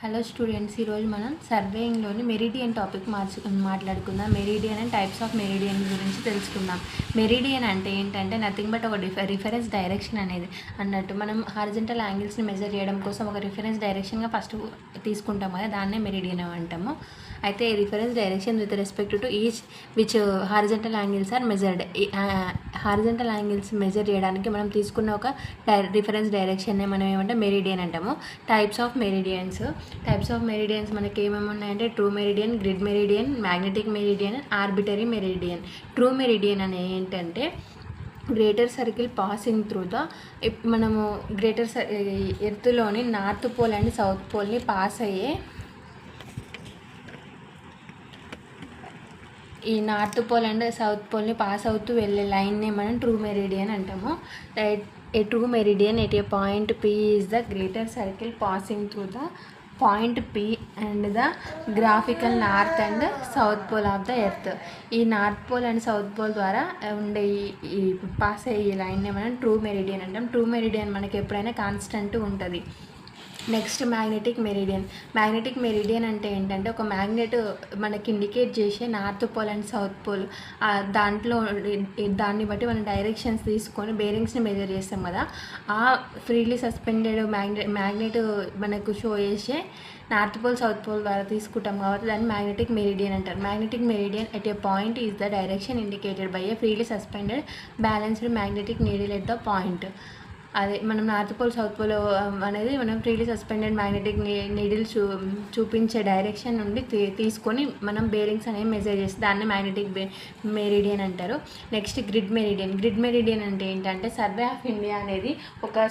Hello students, ఈరోజు మనం సర్వేయింగ్లోని meridian topic మాట్లాడుకుందాం. Meridian and types of meridian గురించి తెలుసుకుందాం. మెరిడియన్ అంటే ఏంటంటే నథింగ్ బట్ ఒక రిఫరెన్స్ డైరెక్షన్ అనేది అన్నట్టు. మనం హారిజంటల్ యాంగిల్స్ని మెజర్ చేయడం కోసం ఒక రిఫరెన్స్ డైరెక్షన్గా ఫస్ట్ తీసుకుంటాం కదా, దాన్నే మెరిడియన్ అంటాము. అయితే reference direction with respect to each which horizontal angles are measured. Horizontal angles measure చేయడానికి మనం తీసుకున్న ఒక రిఫరెన్స్ డైరెక్షన్నే మనం ఏమంటే మెరిడియన్ అంటాము. టైప్స్ ఆఫ్ మెరిడియన్స్ మనకి ఏమేమి ఉన్నాయంటే true meridian, grid meridian, magnetic meridian, arbitrary meridian. True meridian అనే ఏంటంటే greater circle passing through the, మనము గ్రేటర్ ఎర్త్లోని నార్త్ పోల్ అండ్ సౌత్ పోల్ని పాస్ అయ్యే, ఈ నార్త్ పోల్ అండ్ సౌత్ పోల్ని పాస్ అవుతూ వెళ్ళే లైన్నే మనం ట్రూ మెరిడియన్ అంటాము. A true meridian at a point P is the greater circle passing through the point P and the graphical north and south pole of the earth. ఈ north pole and south pole ద్వారా ఉండే ఈ pass అయ్యే లైన్నే మనం true meridian అంటాం. True meridian మనకి ఎప్పుడైనా కాన్స్టెంట్ ఉంటుంది. నెక్స్ట్ మ్యాగ్నెటిక్ మెరిడియన్ అంటే ఏంటంటే ఒక మ్యాగ్నెట్ మనకి ఇండికేట్ చేసే north pole and south pole, దాన్ని బట్టి మనం డైరెక్షన్స్ తీసుకొని బేరింగ్స్ని మెజర్ చేస్తాం కదా, ఆ ఫ్రీలీ సస్పెండెడ్ మ్యాగ్నెట్ మనకు షో చేసే నార్త్ పోల్ సౌత్ పోల్ ద్వారా తీసుకుంటాం కాబట్టి దాన్ని మ్యాగ్నెటిక్ మెరిడియన్ అంటారు. Magnetic meridian at a point is the direction indicated by A freely suspended balanced magnetic needle at the point. అదే మనం నార్త్ పోల్ సౌత్ పోల్ అనేది మనం ఫ్రీలీ సస్పెండెడ్ మ్యాగ్నెటిక్ నీడిల్ చూపించే డైరెక్షన్ నుండి తీసుకొని మనం బేరింగ్స్ అనేవి మెజర్ చేస్తే దాన్ని మ్యాగ్నెటిక్ మెరిడియన్ అంటారు. నెక్స్ట్ గ్రిడ్ మెరిడియన్ అంటే ఏంటంటే సర్వే ఆఫ్ ఇండియా అనేది ఒక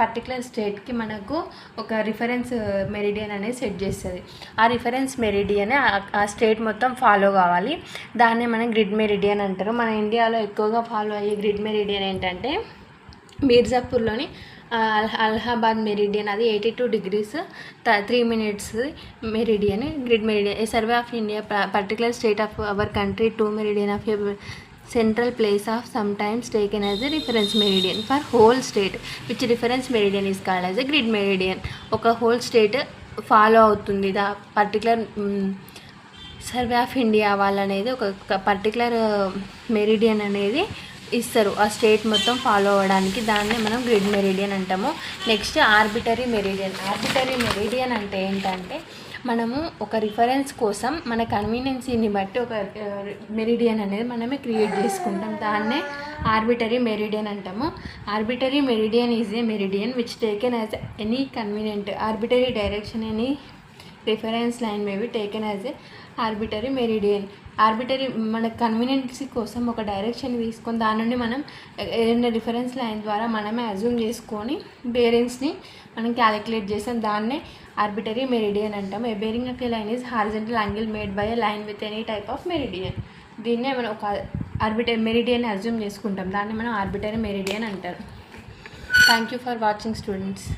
పర్టికులర్ స్టేట్కి మనకు ఒక రిఫరెన్స్ మెరిడియన్ అనేది సెట్ చేస్తుంది. ఆ రిఫరెన్స్ మెరిడియన్ ఆ స్టేట్ మొత్తం ఫాలో కావాలి, దాన్నే మనం గ్రిడ్ మెరిడియన్ అంటారు. మన ఇండియాలో ఎక్కువగా ఫాలో అయ్యే గ్రిడ్ మెరిడియన్ ఏంటంటే మీర్జాపూర్లోని అలహాబాద్ మెరిడియన్, అది 82 degrees 3 minutes meridian, grid meridian. A survey of India particular state of our country two meridian of A central place of sometimes taken as a reference meridian for whole state, which reference meridian is called as a grid meridian. ఒక whole state follow అవుతుంది the particular survey of India వాళ్ళనేది ఒక particular meridian అనేది ఇస్తారు ఆ state మొత్తం follow అవ్వడానికి, దాన్నే మనం గ్రిడ్ మెరిడియన్ అంటాము. నెక్స్ట్ ఆర్బిటరీ మెరిడియన్ అంటే ఏంటంటే మనము ఒక రిఫరెన్స్ కోసం మన కన్వీనియన్సీని బట్టి ఒక మెరిడియన్ అనేది మనమే క్రియేట్ చేసుకుంటాం, దాన్నే ఆర్బిటరీ మెరిడియన్ అంటాము. Arbitrary meridian is a meridian which taken as any convenient arbitrary direction, any reference line may be taken as a arbitrary meridian. Arbitrary మన కన్వీనియన్సీ కోసం ఒక డైరెక్షన్ తీసుకొని దాని నుండి మనం ఏదైనా రిఫరెన్స్ లైన్ ద్వారా మనమే అజ్యూమ్ చేసుకొని బేరింగ్స్ని మనం క్యాలిక్యులేట్ చేస్తాం, దాన్నే ఆర్బిటరీ మెరిడియన్ అంటాం. A bearing of a line is horizontal angle made by a line with any type of meridian. దీన్నే మనం ఒక ఆర్బిటరీ మెరిడియన్ అజ్యూమ్ చేసుకుంటాం, దాన్ని మనం ఆర్బిటరీ మెరిడియన్ అంటారు. Thank you for watching students.